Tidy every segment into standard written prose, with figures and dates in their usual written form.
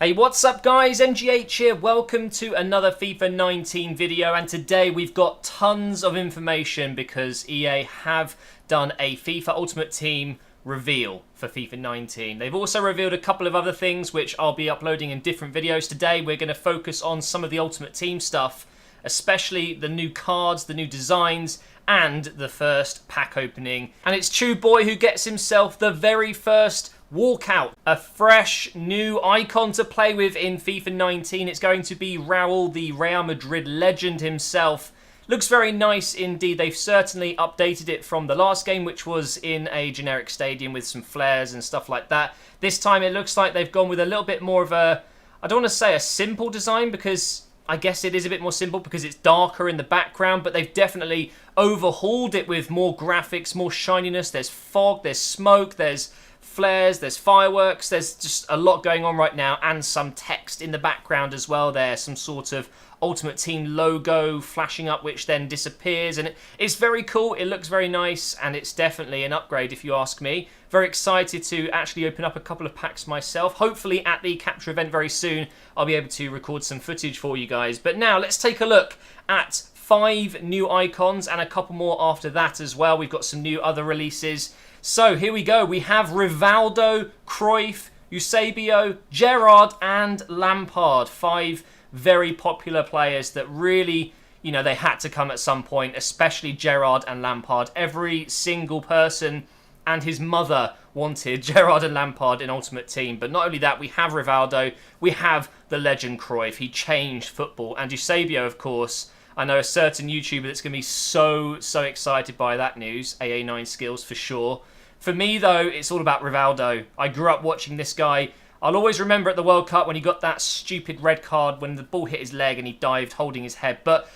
Hey, what's up guys? MGH here. Welcome to another FIFA 19 video, and today we've got tons of information because EA have done a FIFA Ultimate Team reveal for FIFA 19. They've also revealed a couple of other things which I'll be uploading in different videos. Today we're going to focus on some of the Ultimate Team stuff, especially the new cards, the new designs, and the first pack opening. And it's Chew Boy who gets himself the very first walkout, a fresh new icon to play with in FIFA 19. It's going to be Raul, the Real Madrid legend himself. Looks very nice indeed. They've certainly updated it from the last game, which was in a generic stadium with some flares and stuff like that. This time it looks like they've gone with a little bit more of a, I don't want to say a simple design, because I guess it is a bit more simple because it's darker in the background, but they've definitely overhauled it with more graphics, more shininess. There's fog, there's smoke, there's flares, there's fireworks, there's just a lot going on right now, and some text in the background as well. There's some sort of Ultimate Team logo flashing up which then disappears, and it's very cool. It looks very nice, and it's definitely an upgrade if you ask me. Very excited to actually open up a couple of packs myself. Hopefully at the capture event very soon I'll be able to record some footage for you guys. But now let's take a look at 5 new icons and a couple more after that as well. We've got some new other releases. So here we go. We have Rivaldo, Cruyff, Eusebio, Gerrard and Lampard. 5 very popular players that really, you know, they had to come at some point, especially Gerrard and Lampard. Every single person and his mother wanted Gerrard and Lampard in Ultimate Team. But not only that, we have Rivaldo, we have the legend Cruyff. He changed football. And Eusebio, of course, I know a certain YouTuber that's going to be so excited by that news. AA9 Skills for sure. For me, though, it's all about Rivaldo. I grew up watching this guy. I'll always remember at the World Cup when he got that stupid red card when the ball hit his leg and he dived holding his head. But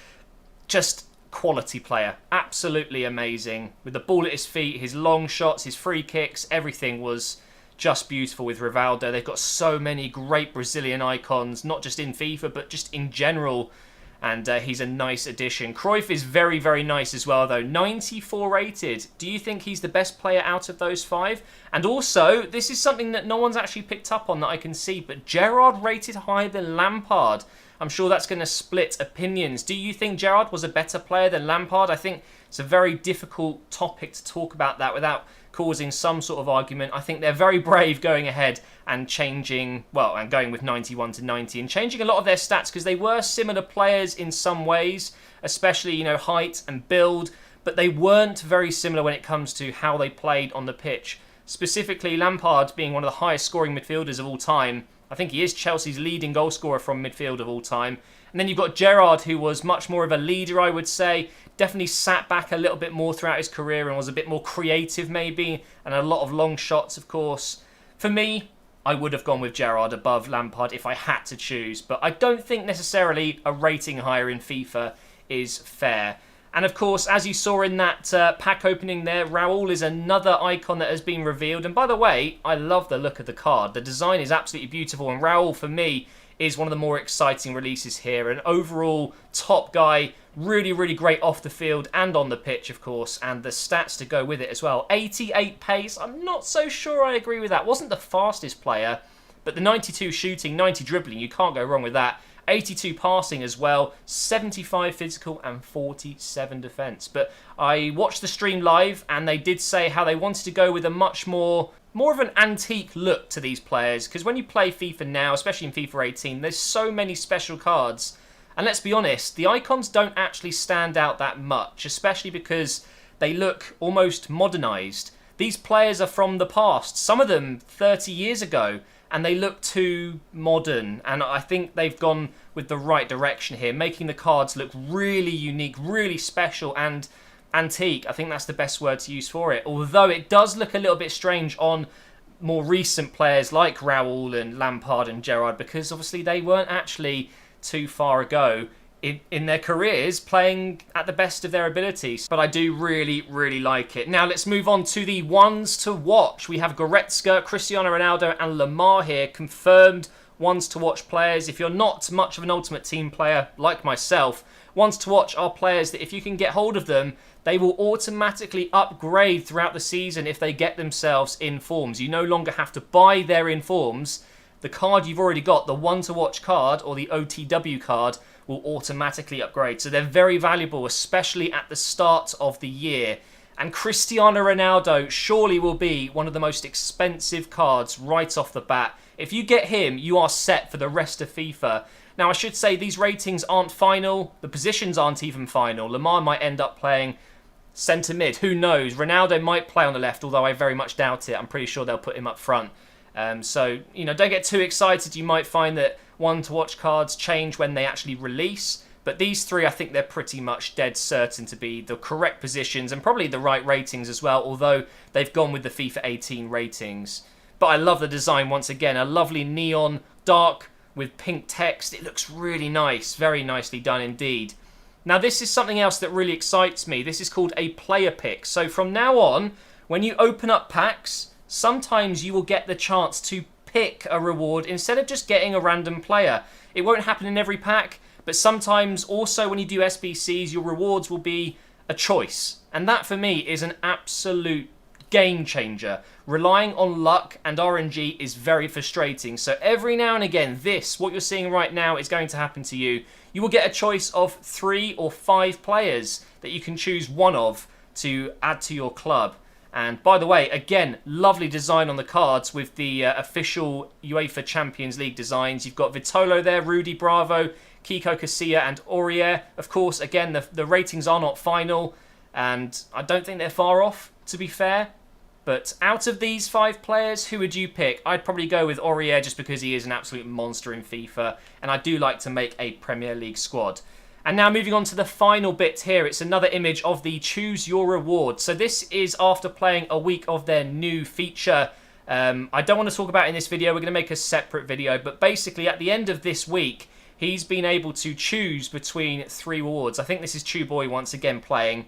just quality player. Absolutely amazing. With the ball at his feet, his long shots, his free kicks, everything was just beautiful with Rivaldo. They've got so many great Brazilian icons, not just in FIFA, but just in general. And he's a nice addition. Cruyff is very nice as well, though. 94 rated. Do you think he's the best player out of those 5? And also, this is something that no one's actually picked up on that I can see, but Gerrard rated higher than Lampard. I'm sure that's going to split opinions. Do you think Gerrard was a better player than Lampard? I think it's a very difficult topic to talk about that without causing some sort of argument. I think they're very brave going ahead and changing, well, and going with 91 to 90 and changing a lot of their stats because they were similar players in some ways, especially, you know, height and build, but they weren't very similar when it comes to how they played on the pitch. Specifically, Lampard being one of the highest scoring midfielders of all time. I think he is Chelsea's leading goal scorer from midfield of all time. And then you've got Gerrard, who was much more of a leader, I would say. Definitely sat back a little bit more throughout his career and was a bit more creative maybe, and a lot of long shots, of course. For me, I would have gone with Gerrard above Lampard if I had to choose, but I don't think necessarily a rating higher in FIFA is fair. And of course, as you saw in that pack opening there, Raul is another icon that has been revealed. And by the way, I love the look of the card. The design is absolutely beautiful, and Raul, for me, is one of the more exciting releases here. An overall top guy, really great off the field and on the pitch, of course, and the stats to go with it as well. 88 pace, I'm not so sure I agree with that. Wasn't the fastest player, but the 92 shooting, 90 dribbling, you can't go wrong with that. 82 passing as well, 75 physical and 47 defence. But I watched the stream live and they did say how they wanted to go with a much more of an antique look to these players, because when you play FIFA now, especially in FIFA 18, there's so many special cards. And let's be honest, the icons don't actually stand out that much, especially because they look almost modernised. These players are from the past, some of them 30 years ago, and they look too modern. And I think they've gone with the right direction here, making the cards look really unique, really special and antique. I think that's the best word to use for it. Although it does look a little bit strange on more recent players like Raul and Lampard and Gerrard, because obviously they weren't actually too far ago in their careers playing at the best of their abilities. But I do really like it. Now let's move on to the ones to watch. We have Goretzka, Cristiano Ronaldo and Lamar here, confirmed ones to watch players. If you're not much of an Ultimate Team player like myself, ones to watch are players that if you can get hold of them, they will automatically upgrade throughout the season if they get themselves in forms. You no longer have to buy their informs. the card you've already got, the one to watch card or the OTW card, will automatically upgrade. So they're very valuable, especially at the start of the year. And Cristiano Ronaldo surely will be one of the most expensive cards right off the bat. If you get him, you are set for the rest of FIFA. Now, I should say these ratings aren't final. The positions aren't even final. Lamar might end up playing centre mid. Who knows? Ronaldo might play on the left, although I very much doubt it. I'm pretty sure they'll put him up front. So, don't get too excited. You might find that one to watch cards change when they actually release. But these three, I think they're pretty much dead certain to be the correct positions and probably the right ratings as well, although they've gone with the FIFA 18 ratings. But I love the design once again. A lovely neon dark with pink text. It looks really nice. Very nicely done indeed. Now, this is something else that really excites me. This is called a player pick. So from now on, when you open up packs, sometimes you will get the chance to pick a reward instead of just getting a random player. It won't happen in every pack, but sometimes also when you do SBCs, your rewards will be a choice. And that for me is an absolute game changer. Relying on luck and RNG is very frustrating. So every now and again, what you're seeing right now is going to happen to you. You will get a choice of 3 or 5 players that you can choose one of to add to your club. And by the way, again, lovely design on the cards with the official UEFA Champions League designs. You've got Vitolo there, Rudy Bravo, Kiko Casilla and Aurier. Of course, again, the ratings are not final, and I don't think they're far off, to be fair. But out of these 5 players, who would you pick? I'd probably go with Aurier just because he is an absolute monster in FIFA, and I do like to make a Premier League squad. And now moving on to the final bit here, it's another image of the Choose Your Reward. So this is after playing a week of their new feature. I don't want to talk about it in this video, we're going to make a separate video, but basically at the end of this week, he's been able to choose between 3 rewards. I think this is Chew Boy once again playing.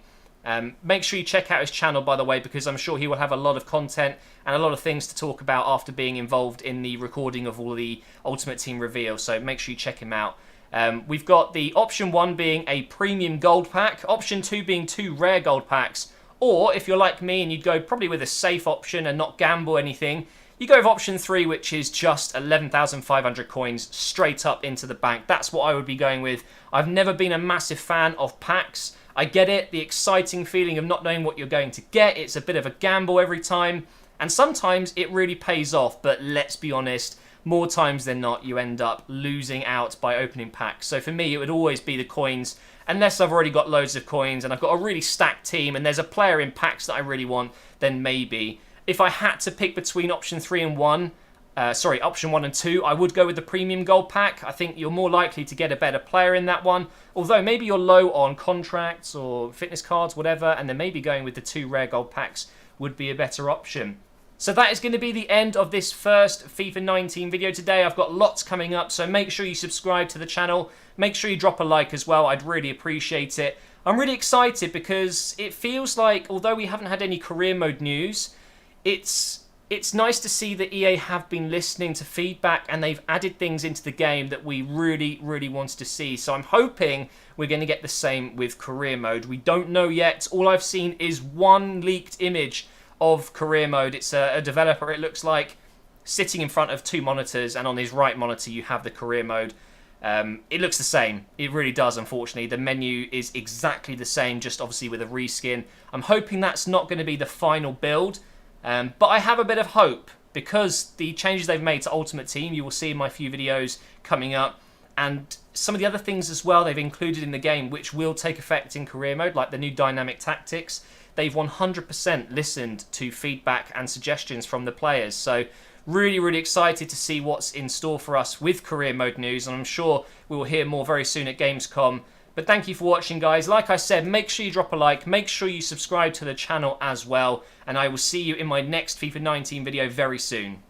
Make sure you check out his channel, by the way, because I'm sure he will have a lot of content and a lot of things to talk about after being involved in the recording of all the Ultimate Team reveal. So make sure you check him out. We've got the option 1 being a premium gold pack, option 2 being 2 rare gold packs, or if you're like me and you'd go probably with a safe option and not gamble anything, you go with option 3, which is just 11,500 coins straight up into the bank. That's what I would be going with. I've never been a massive fan of packs. I get it, the exciting feeling of not knowing what you're going to get. It's a bit of a gamble every time, and sometimes it really pays off, but let's be honest, more times than not, you end up losing out by opening packs. So for me, it would always be the coins, unless I've already got loads of coins and I've got a really stacked team and there's a player in packs that I really want, then maybe. If I had to pick between option 3 and 1, option 1 and 2, I would go with the premium gold pack. I think you're more likely to get a better player in that one. Although maybe you're low on contracts or fitness cards, whatever, and then maybe going with the 2 rare gold packs would be a better option. So that is going to be the end of this first FIFA 19 video today. I've got lots coming up, so make sure you subscribe to the channel. Make sure you drop a like as well. I'd really appreciate it. I'm really excited because it feels like, although we haven't had any career mode news, it's nice to see that EA have been listening to feedback and they've added things into the game that we really, really wanted to see. So I'm hoping we're going to get the same with career mode. We don't know yet. All I've seen is one leaked image of career mode. It's a developer, it looks like, sitting in front of 2 monitors, and on his right monitor you have the career mode. It looks the same. It really does, unfortunately. The menu is exactly the same, just obviously with a reskin. I'm hoping that's not going to be the final build, but I have a bit of hope because the changes they've made to Ultimate Team, you will see in my few videos coming up, and some of the other things as well they've included in the game which will take effect in career mode, like the new dynamic tactics. They've 100% listened to feedback and suggestions from the players. So really, really excited to see what's in store for us with career mode news. And I'm sure we will hear more very soon at Gamescom. But thank you for watching, guys. Like I said, make sure you drop a like. Make sure you subscribe to the channel as well. And I will see you in my next FIFA 19 video very soon.